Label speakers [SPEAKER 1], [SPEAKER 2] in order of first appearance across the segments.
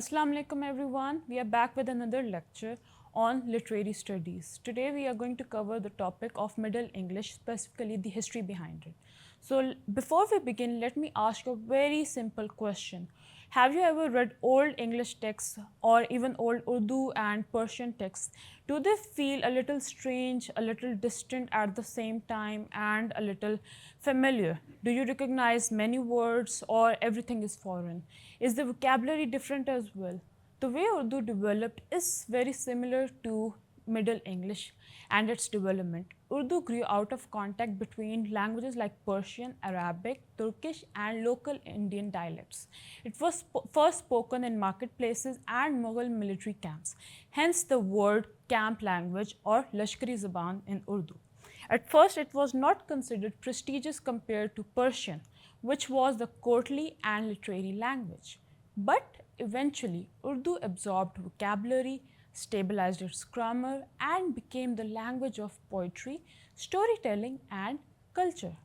[SPEAKER 1] Assalamu alaikum everyone. We are back with another lecture on literary studies. Today we are going to cover the topic of Middle English, specifically the history behind it. So before we begin, let me ask you a very simple question. Have you ever read old English texts or even old Urdu and Persian texts? Do they feel a little strange, a little distant at the same time, and a little familiar? Do you recognize many words or everything is foreign? Is the vocabulary different as well? The way Urdu developed is very similar to Middle English and its development. Urdu grew out of contact between languages like Persian, Arabic, Turkish, and local Indian dialects. It was first spoken in marketplaces and Mughal military camps, hence the word camp language or Lashkari Zaban in Urdu. At first, it was not considered prestigious compared to Persian, which was the courtly and literary language. But eventually, Urdu absorbed vocabulary, stabilized its grammar, and became the language of poetry, storytelling, and culture.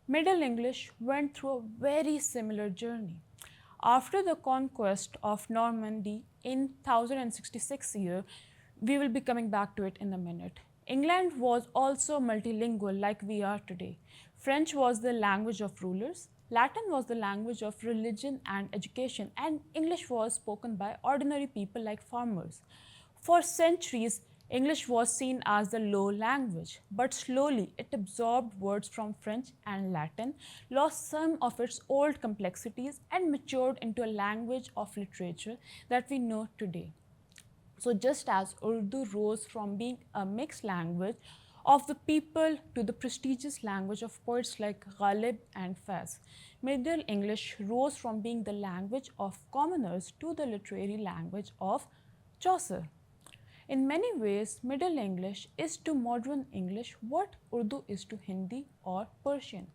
[SPEAKER 1] Middle English went through a very similar journey. After the conquest of Normandy in 1066 year, we will be coming back to it in a minute. England was also multilingual like we are today. French was the language of rulers, Latin was the language of religion and education, and English was spoken by ordinary people like farmers. For centuries, English was seen as the low language, but slowly it absorbed words from French and Latin, lost some of its old complexities, and matured into a language of literature that we know today. So just as Urdu rose from being a mixed language of the people to the prestigious language of poets like Ghalib and Faiz, Middle English rose from being the language of commoners to the literary language of Chaucer. In many ways, Middle English is to modern English what Urdu is to Hindi or Persian.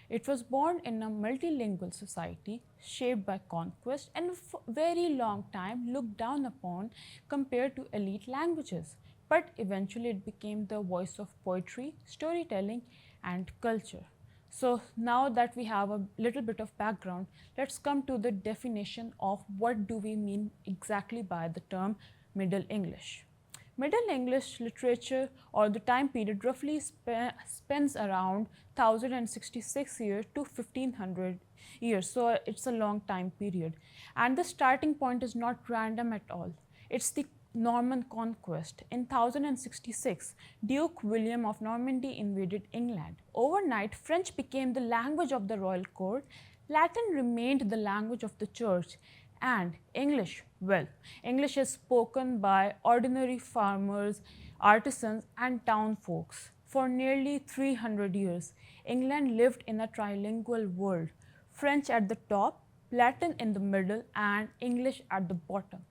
[SPEAKER 1] It was born in a multilingual society shaped by conquest and for a very long time looked down upon compared to elite languages. But eventually it became the voice of poetry, storytelling, and culture. So now that we have a little bit of background, let's come to the definition of what do we mean exactly by the term Middle English. Middle English literature or the time period roughly spans around 1066 years to 1500 years. So it's a long time period. And the starting point is not random at all. It's the Norman conquest. In 1066, Duke William of Normandy invaded England. Overnight, French became the language of the royal court, Latin remained the language of the church, and English, well, English is spoken by ordinary farmers, artisans, and town folks. For nearly 300 years, England lived in a trilingual world, French at the top, Latin in the middle, and English at the bottom.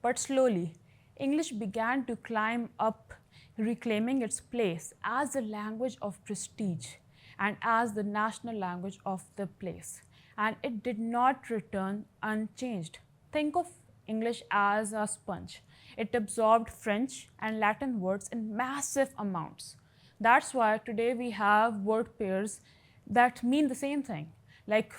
[SPEAKER 1] But slowly, English began to climb up, reclaiming its place as the language of prestige and as the national language of the place. And it did not return unchanged. Think of English as a sponge. It absorbed French and Latin words in massive amounts. That's why today we have word pairs that mean the same thing, like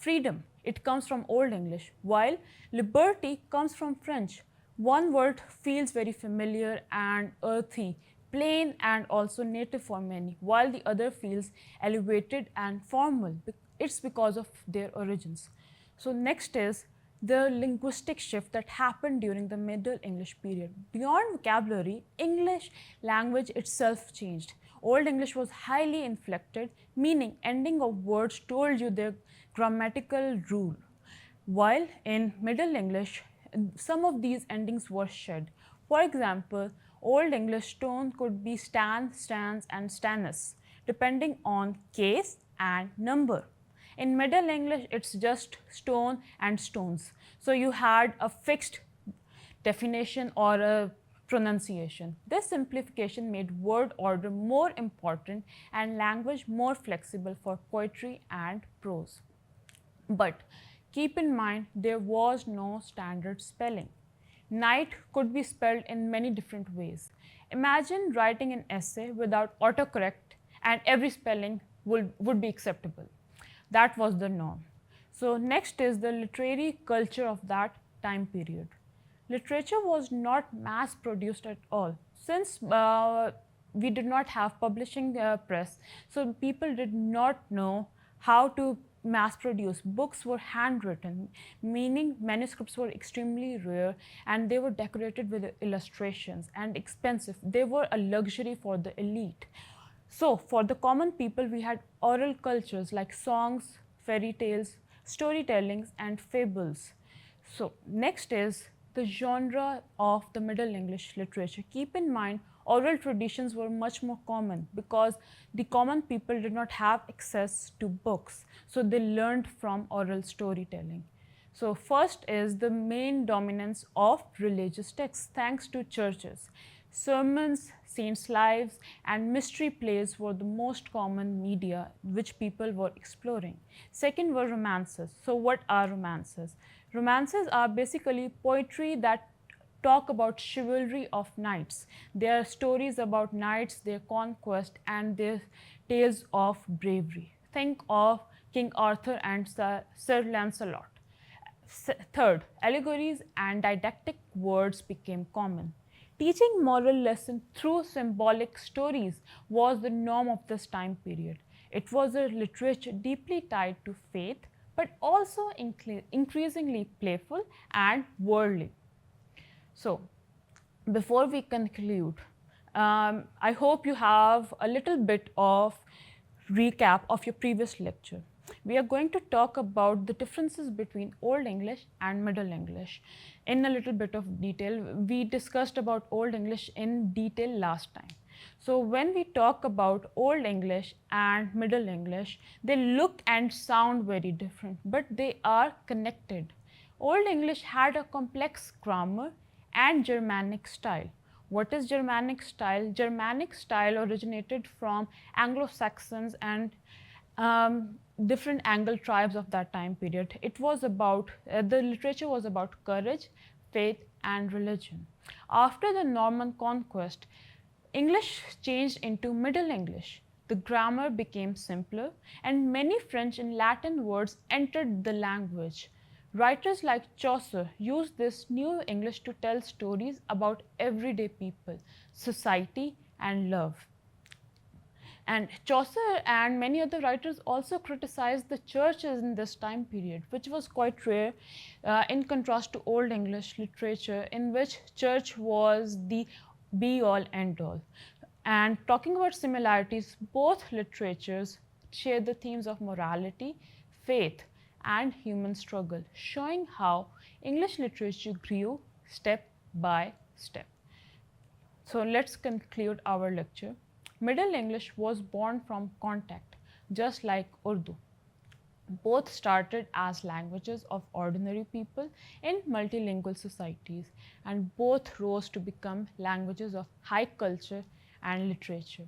[SPEAKER 1] freedom. It comes from Old English, while liberty comes from French. One word feels very familiar and earthy, plain and also native for many, while the other feels elevated and formal. It's because of their origins. So next is the linguistic shift that happened during the Middle English period. Beyond vocabulary, English language itself changed. Old English was highly inflected, meaning ending of words told you their grammatical rule. While in Middle English, some of these endings were shed. For example, Old English tone could be stan, stans, and stanus, depending on case and number. In Middle English, it's just stone and stones. So you had a fixed definition or a pronunciation. This simplification made word order more important and language more flexible for poetry and prose. But keep in mind, there was no standard spelling. Night could be spelled in many different ways. Imagine writing an essay without autocorrect and every spelling would be acceptable. That was the norm. So next is the literary culture of that time period. Literature was not mass produced at all. Since we did not have publishing press, so people did not know how to mass produce. Books were handwritten, meaning manuscripts were extremely rare and they were decorated with illustrations and expensive. They were a luxury for the elite. So, for the common people, we had oral cultures like songs, fairy tales, storytellings, and fables. So, next is the genre of the Middle English literature. Keep in mind, oral traditions were much more common because the common people did not have access to books. So, they learned from oral storytelling. So, first is the main dominance of religious texts thanks to churches. Sermons, saints' lives, and mystery plays were the most common media which people were exploring. Second were romances. So, what are romances? Romances are basically poetry that talk about chivalry of knights. They are stories about knights, their conquest, and their tales of bravery. Think of King Arthur and Sir Lancelot. Third, allegories and didactic words became common. Teaching moral lessons through symbolic stories was the norm of this time period. It was a literature deeply tied to faith, but also increasingly playful and worldly. So, before we conclude, I hope you have a little bit of recap of your previous lecture. We are going to talk about the differences between Old English and Middle English in a little bit of detail. We discussed about Old English in detail last time. So when we talk about Old English and Middle English, they look and sound very different, but they are connected. Old English had a complex grammar and Germanic style. What is Germanic style? Germanic style originated from Anglo-Saxons and different Anglo tribes of that time period. It was about, the literature was about courage, faith, and religion. After the Norman conquest, English changed into Middle English. The grammar became simpler, and many French and Latin words entered the language. Writers like Chaucer used this new English to tell stories about everyday people, society, and love. And Chaucer and many other writers also criticized the churches in this time period, which was quite rare in contrast to Old English literature, in which church was the be-all, end-all. And talking about similarities, both literatures share the themes of morality, faith, and human struggle, showing how English literature grew step by step. So let's conclude our lecture. Middle English was born from contact, just like Urdu. Both started as languages of ordinary people in multilingual societies, and both rose to become languages of high culture and literature.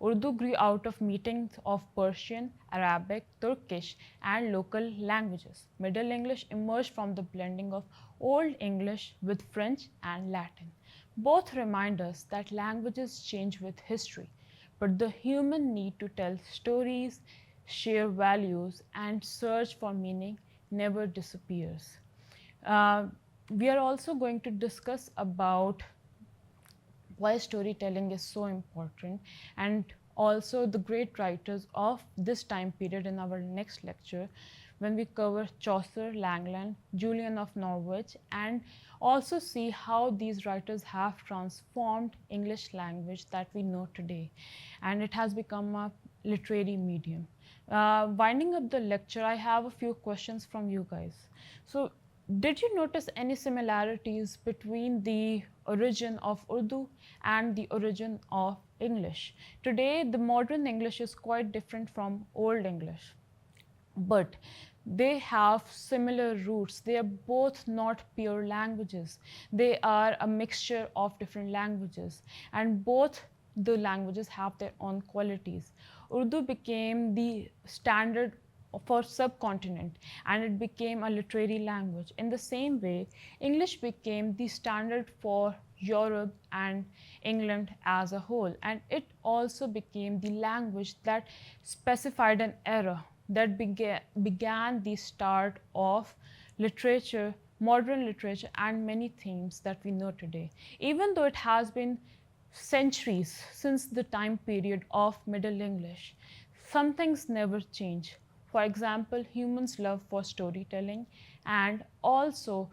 [SPEAKER 1] Urdu grew out of meetings of Persian, Arabic, Turkish, and local languages. Middle English emerged from the blending of Old English with French and Latin. Both remind us that languages change with history, but the human need to tell stories, share values, and search for meaning never disappears. We are also going to discuss about why storytelling is so important, and also the great writers of this time period in our next lecture when we cover Chaucer, Langland, Julian of Norwich, and also see how these writers have transformed English language that we know today, and it has become a literary medium. Winding up the lecture, I have a few questions from you guys. So, did you notice any similarities between the origin of Urdu and the origin of English? Today, the modern English is quite different from Old English, but they have similar roots. They are both not pure languages. They are a mixture of different languages, and both the languages have their own qualities. Urdu became the standard for subcontinent, and it became a literary language. In the same way, English became the standard for Europe and England as a whole, and it also became the language that specified an era that began the start of literature modern literature, and many themes that we know today. Even though it has been centuries since the time period of Middle English, some things never change. For example, humans' love for storytelling and also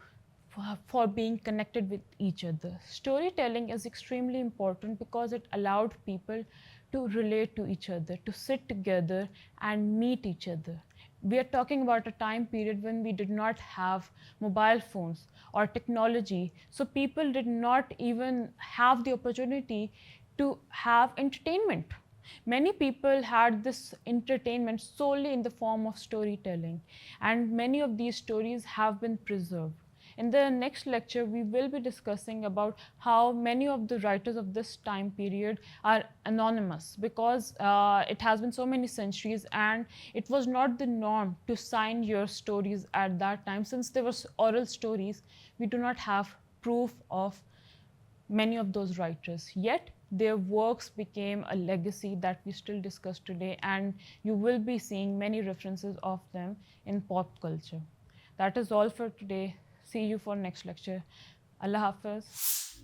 [SPEAKER 1] for being connected with each other. Storytelling is extremely important because it allowed people to relate to each other, to sit together and meet each other. We are talking about a time period when we did not have mobile phones or technology, so people did not even have the opportunity to have entertainment. Many people had this entertainment solely in the form of storytelling, and many of these stories have been preserved. In the next lecture, we will be discussing about how many of the writers of this time period are anonymous because it has been so many centuries and it was not the norm to sign your stories at that time. Since there were oral stories, we do not have proof of many of those writers. Yet, their works became a legacy that we still discuss today, and you will be seeing many references of them in pop culture. That is all for today. See you for next lecture. Allah Hafiz.